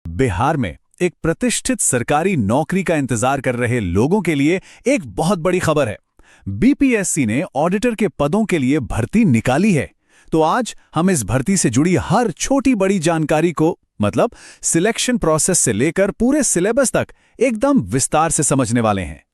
बिहार में एक प्रतिष्ठित सरकारी नौकरी का इंतजार कर रहे लोगों के लिए एक बहुत बड़ी खबर है। बीपीएससी ने ऑडिटर के पदों के लिए भर्ती निकाली है। तो आज हम इस भर्ती से जुड़ी हर छोटी बड़ी जानकारी को मतलब सिलेक्शन प्रोसेस से लेकर पूरे सिलेबस तक एकदम विस्तार से समझने वाले हैं।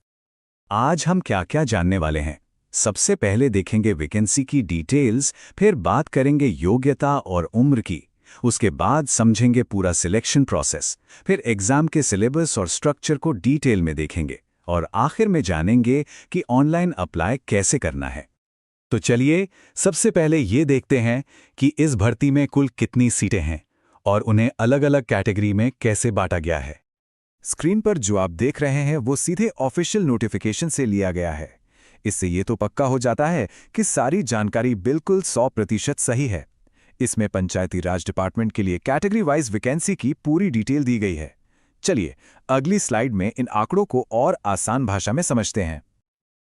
आज हम क्या-क्या जानने वाले हैं? सबसे पहले देखेंगे वैकेंसी की डिटेल्स, फिर बात करेंगे योग्यता और उम्र की। उसके बाद समझेंगे पूरा सिलेक्शन प्रोसेस, फिर एग्जाम के सिलेबस और स्ट्रक्चर को डिटेल में देखेंगे और आखिर में जानेंगे कि ऑनलाइन अप्लाई कैसे करना है। तो चलिए सबसे पहले ये देखते हैं कि इस भर्ती में कुल कितनी सीटें हैं और उन्हें अलग-अलग कैटेगरी में कैसे बांटा गया है। स्क्रीन पर जो आप देख रहे हैं वो सीधे ऑफिशियल नोटिफिकेशन से लिया गया है। इससे ये तो पक्का हो जाता है कि सारी जानकारी बिल्कुल 100% सही है। इसमें पंचायती राज डिपार्टमेंट के लिए कैटेगरी वाइज वैकेंसी की पूरी डिटेल दी गई है। चलिए अगली स्लाइड में इन आंकड़ों को और आसान भाषा में समझते हैं।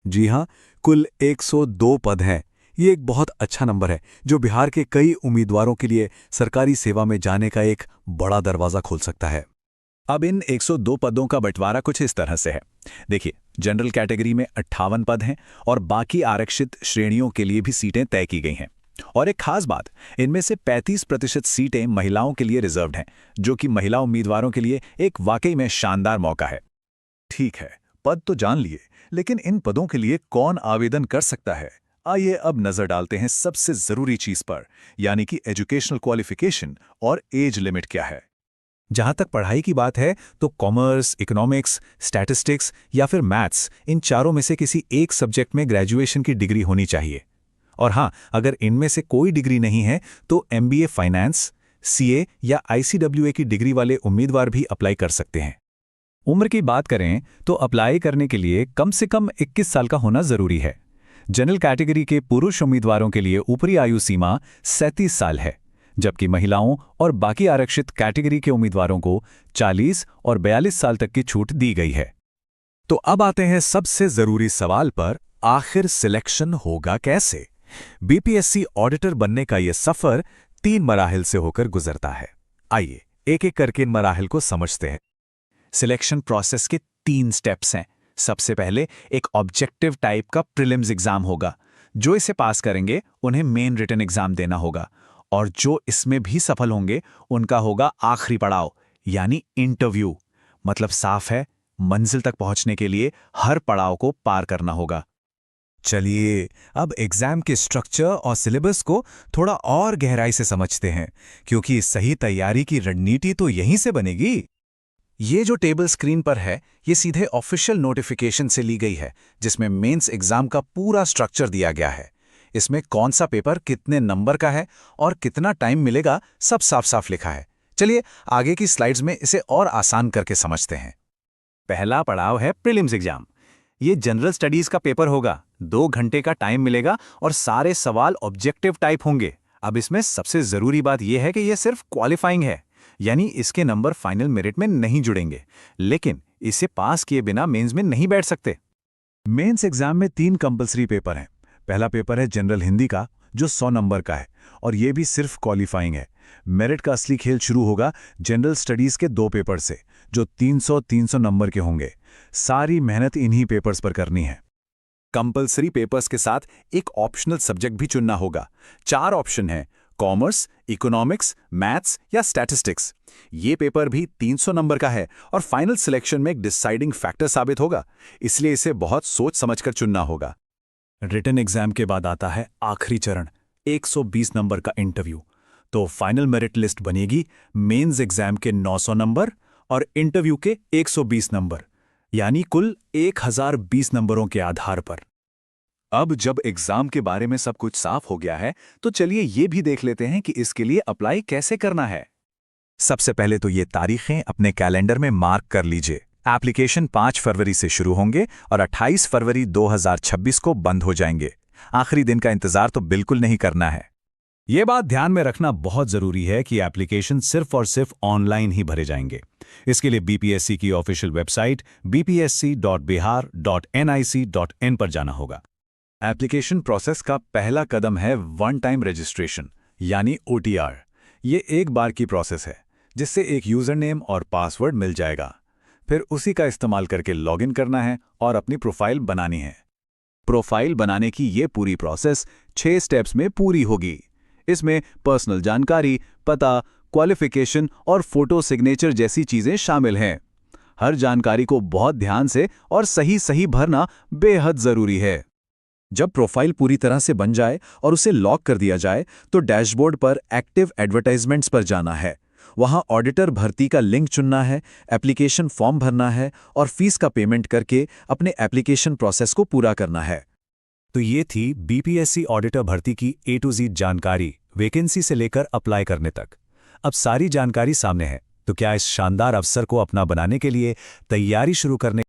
जी हां, कुल 102 पद हैं। ये एक बहुत अच्छा नंबर है जो बिहार के कई उम्मीदवारों के लिए सरकारी सेवा में जाने का एक बड़ा दरवाजा खोल सकता है। अब इन 102 पदों का बंटवारा कुछ इस तरह से है। देखिए, जनरल कैटेगरी में 58 पद हैं और बाकी आरक्षित श्रेणियों के लिए भी सीटें तय की गई हैं। और एक खास बात, इनमें से 35% सीटें महिलाओं के लिए रिजर्व्ड हैं, जो कि महिला उम्मीदवारों के लिए एक वाकई में शानदार मौका है। ठीक है, पद तो जान लिए, लेकिन इन पदों के लिए कौन आवेदन कर सकता है? आइए अब नजर डालते हैं सबसे जरूरी चीज पर, यानी कि एजुकेशनल क्वालिफिकेशन और एज लिमिट क्या है। जहां तक पढ़ाई की बात है तो कॉमर्स, इकोनॉमिक्स, स्टैटिस्टिक्स या फिर मैथ्स, इन चारों में से किसी एक सब्जेक्ट में ग्रेजुएशन की डिग्री होनी चाहिए। और हां, अगर इनमें से कोई डिग्री नहीं है तो एमबीए फाइनेंस, सीए या आईसीडब्ल्यूए की डिग्री वाले उम्मीदवार भी अप्लाई कर सकते हैं। उम्र की बात करें तो अप्लाई करने के लिए कम से कम 21 साल का होना जरूरी है। जनरल कैटेगरी के पुरुष उम्मीदवारों के लिए ऊपरी आयु सीमा 37 साल है, जबकि महिलाओं और बाकी आरक्षित कैटेगरी के उम्मीदवारों को 40 और 42 साल तक की छूट दी गई है। तो अब आते हैं सबसे जरूरी सवाल पर, आखिर सिलेक्शन होगा कैसे? बीपीएससी ऑडिटर बनने का यह सफर 3 मराहिल से होकर गुजरता है। आइए एक एक करके इन मराहिल को समझते हैं। सिलेक्शन प्रोसेस के 3 स्टेप्स हैं। सबसे पहले एक ऑब्जेक्टिव टाइप का प्रीलिम्स एग्जाम होगा। जो इसे पास करेंगे उन्हें मेन रिटन एग्जाम देना होगा, और जो इसमें भी सफल होंगे उनका होगा आखिरी पड़ाव यानी इंटरव्यू। मतलब साफ है, मंजिल तक पहुंचने के लिए हर पड़ाव को पार करना होगा। चलिए अब एग्जाम के स्ट्रक्चर और सिलेबस को थोड़ा और गहराई से समझते हैं, क्योंकि सही तैयारी की रणनीति तो यहीं से बनेगी। ये जो टेबल स्क्रीन पर है ये सीधे ऑफिशियल नोटिफिकेशन से ली गई है, जिसमें मेंस एग्जाम का पूरा स्ट्रक्चर दिया गया है। इसमें कौन सा पेपर कितने नंबर का है और कितना टाइम मिलेगा सब साफ साफ लिखा है। चलिए आगे की स्लाइड्स में इसे और आसान करके समझते हैं। पहला पड़ाव है प्रीलिम्स एग्जाम। ये जनरल स्टडीज का पेपर होगा। 2 घंटे का टाइम मिलेगा और सारे सवाल ऑब्जेक्टिव टाइप होंगे। अब इसमें सबसे जरूरी बात यह है कि यह सिर्फ क्वालिफाइंग है, यानी इसके नंबर फाइनल मेरिट में नहीं जुड़ेंगे, लेकिन इसे पास किए बिना मेंस में नहीं बैठ सकते। मेंस एग्जाम में 3 कंपलसरी पेपर हैं। पहला पेपर है जनरल हिंदी का, जो 100 नंबर का है, और यह भी सिर्फ क्वालिफाइंग है। मेरिट का असली खेल शुरू होगा जनरल स्टडीज के 2 पेपर से, जो 300-300 नंबर के होंगे। सारी मेहनत इन्हीं पेपर्स पर करनी है। कंपलसरी पेपर्स के साथ एक ऑप्शनल सब्जेक्ट भी चुनना होगा। 4 ऑप्शन हैं: कॉमर्स, इकोनॉमिक्स, मैथ्स या स्टैटिस्टिक्स। ये पेपर भी 300 नंबर का है और फाइनल सिलेक्शन में एक डिसाइडिंग फैक्टर साबित होगा, इसलिए इसे बहुत सोच समझकर चुनना होगा। रिटन एग्जाम के बाद आता है आखिरी चरण, 120 नंबर का इंटरव्यू। तो फाइनल मेरिट लिस्ट बनेगी मेंस एग्जाम के 900 नंबर और इंटरव्यू के 120 नंबर, यानी कुल 1020 नंबरों के आधार पर। अब जब एग्जाम के बारे में सब कुछ साफ हो गया है तो चलिए ये भी देख लेते हैं कि इसके लिए अप्लाई कैसे करना है। सबसे पहले तो ये तारीखें अपने कैलेंडर में मार्क कर लीजिए। एप्लीकेशन 5 फरवरी से शुरू होंगे और 28 फरवरी 2026 को बंद हो जाएंगे। आखिरी दिन का इंतजार तो बिल्कुल नहीं करना है। ये बात ध्यान में रखना बहुत जरूरी है कि एप्लीकेशन सिर्फ और सिर्फ ऑनलाइन ही भरे जाएंगे। इसके लिए बीपीएससी की ऑफिशियल वेबसाइट bpsc.bihar.nic.in पर जाना होगा। एप्लीकेशन प्रोसेस का पहला कदम है वन टाइम रजिस्ट्रेशन यानी ओटीआर। ये एक बार की प्रोसेस है। जिससे एक यूजर नेम और पासवर्ड मिल जाएगा। फिर उसी का इस्तेमाल करके लॉगिन करना है और अपनी प्रोफाइल बनानी है। प्रोफाइल बनाने की ये पूरी प्रोसेस 6 स्टेप्स में पूरी होगी। इसमें पर्सनल जानकारी, पता, क्वालिफिकेशन और फोटो सिग्नेचर जैसी चीजें शामिल हैं। हर जानकारी को बहुत ध्यान से और सही भरना बेहद जरूरी है। जब प्रोफाइल पूरी तरह से बन जाए और उसे लॉक कर दिया जाए तो डैशबोर्ड पर एक्टिव एडवर्टाइजमेंट्स पर जाना है। वहां ऑडिटर भर्ती का लिंक चुनना है, एप्लीकेशन फॉर्म भरना है और फीस का पेमेंट करके अपने एप्लीकेशन प्रोसेस को पूरा करना है। तो ये थी बीपीएससी ऑडिटर भर्ती की A to Z जानकारी, वैकेंसी से लेकर अप्लाई करने तक। अब सारी जानकारी सामने है, तो क्या इस शानदार अवसर को अपना बनाने के लिए तैयारी शुरू करने